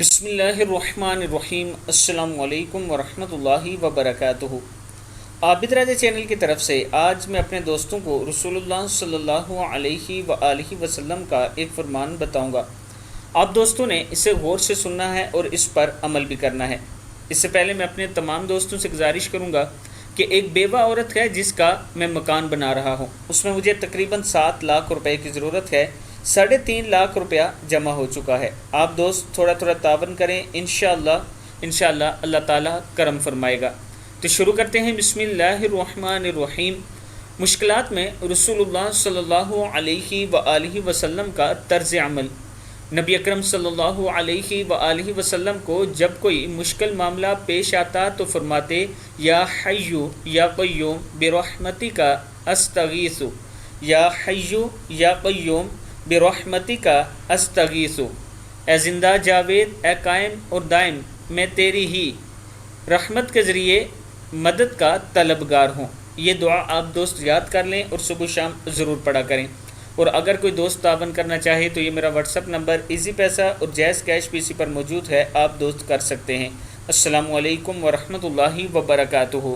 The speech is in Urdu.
بسم اللہ الرحمن الرحیم۔ السلام علیکم ورحمۃ اللہ وبرکاتہ۔ عابد راجہ چینل کی طرف سے آج میں اپنے دوستوں کو رسول اللہ صلی اللہ علیہ وآلہ وسلم کا ایک فرمان بتاؤں گا۔ آپ دوستوں نے اسے غور سے سننا ہے اور اس پر عمل بھی کرنا ہے۔ اس سے پہلے میں اپنے تمام دوستوں سے گزارش کروں گا کہ ایک بیوہ عورت ہے جس کا میں مکان بنا رہا ہوں، اس میں مجھے تقریباً 7 لاکھ روپے کی ضرورت ہے۔ 3.5 لاکھ روپیہ جمع ہو چکا ہے۔ آپ دوست تھوڑا تعاون کریں، انشاءاللہ اللہ تعالیٰ کرم فرمائے گا۔ تو شروع کرتے ہیں۔ بسم اللہ الرحمن الرحیم۔ مشکلات میں رسول اللہ صلی اللہ علیہ وآلہ وسلم کا طرز عمل۔ نبی اکرم صلی اللہ علیہ وآلہ وسلم کو جب کوئی مشکل معاملہ پیش آتا تو فرماتے، یا حی یا قیوم برحمتک استغیث، یا حی یا قیوم برحمتک استغیث۔ اے زندہ جاوید، اے قائم اور دائم، میں تیری ہی رحمت کے ذریعے مدد کا طلبگار ہوں۔ یہ دعا آپ دوست یاد کر لیں اور صبح شام ضرور پڑھا کریں۔ اور اگر کوئی دوست تعاون کرنا چاہے تو یہ میرا واٹس ایپ نمبر ایزی پیسہ اور جیز کیش پی سی پر موجود ہے، آپ دوست کر سکتے ہیں۔ السلام علیکم ورحمۃ اللہ وبرکاتہ۔